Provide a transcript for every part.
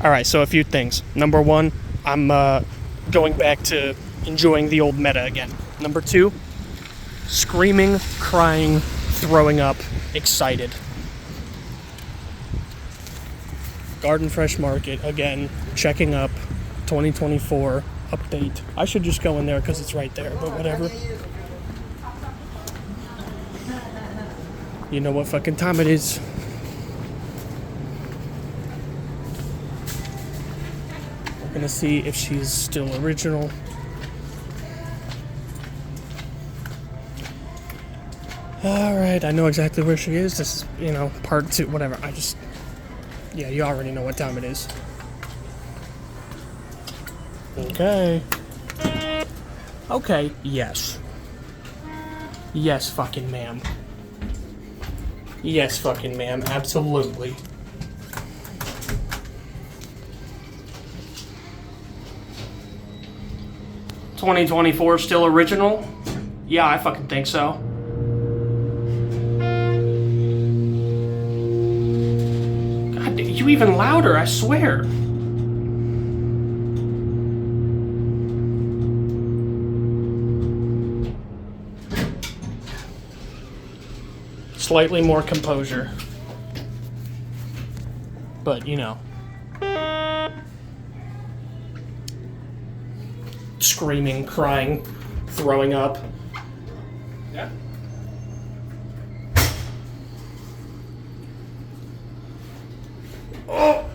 Alright, so a few things. Number one, I'm going back to enjoying the old meta again. Number two, screaming, crying, throwing up, excited. Garden Fresh Market, again, checking up, 2024 update. I should just go in there because it's right there, but whatever. You know what fucking time it is. We're gonna see if she's still original. Alright, I know exactly where she is. This is, part two, whatever. Yeah, you already know what time it is. Okay. Okay, yes. Yes, fucking ma'am. Yes, fucking ma'am, absolutely. $2024 still original? Yeah, I fucking think so. God, you even louder, I swear. Slightly more composure. But, screaming, crying, throwing up. Yeah. Oh!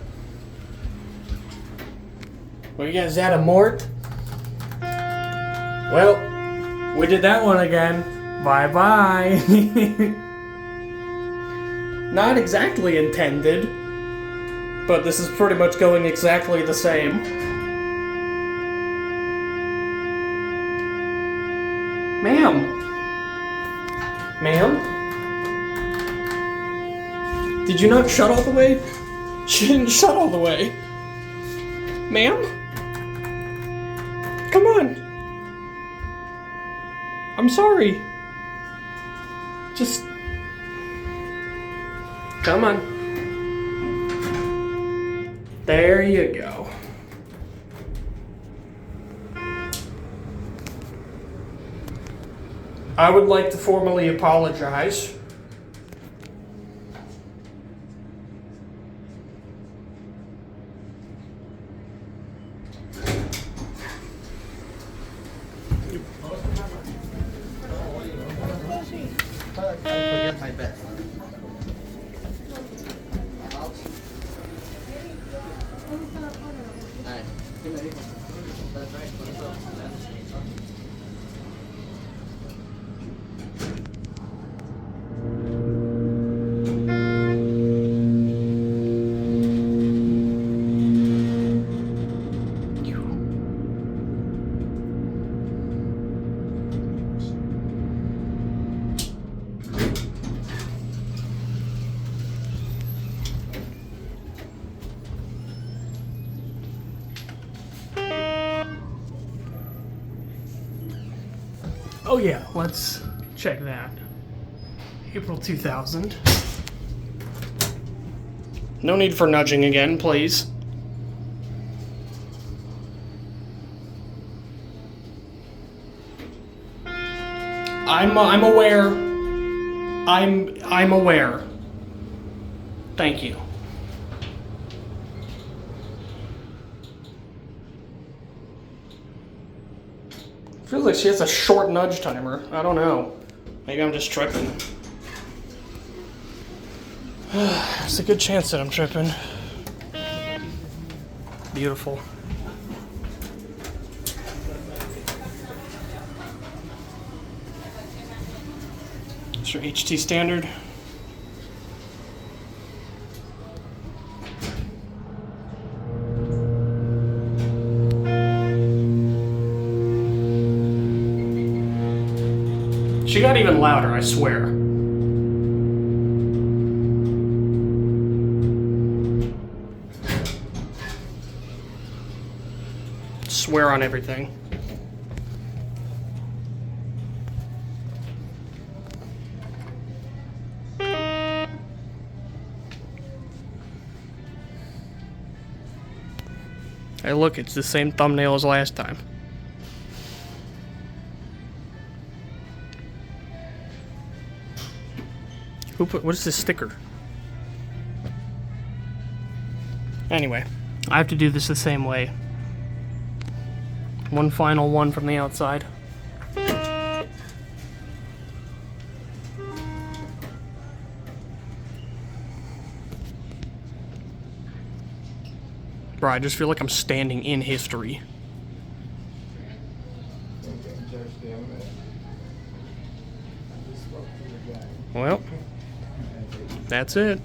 Well, yeah, is that a mort? Well, we did that one again. Bye-bye. Not exactly intended, but this is pretty much going exactly the same. Ma'am? Ma'am? Did you not shut all the way? She didn't shut all the way. Ma'am? Come on. I'm sorry. Just... come on. There you go. I would like to formally apologize. Oh yeah, let's check that. April 2000. No need for nudging again, please. I'm aware. I'm aware. Thank you. Feels like she has a short nudge timer. I don't know. Maybe I'm just tripping. There's a good chance that I'm tripping. Beautiful. It's your HT standard. She got even louder, I swear. Swear on everything. Hey, look, it's the same thumbnail as last time. What is this sticker? Anyway, I have to do this the same way. One final one from the outside. Bro, I just feel like I'm standing in history. Well, that's it.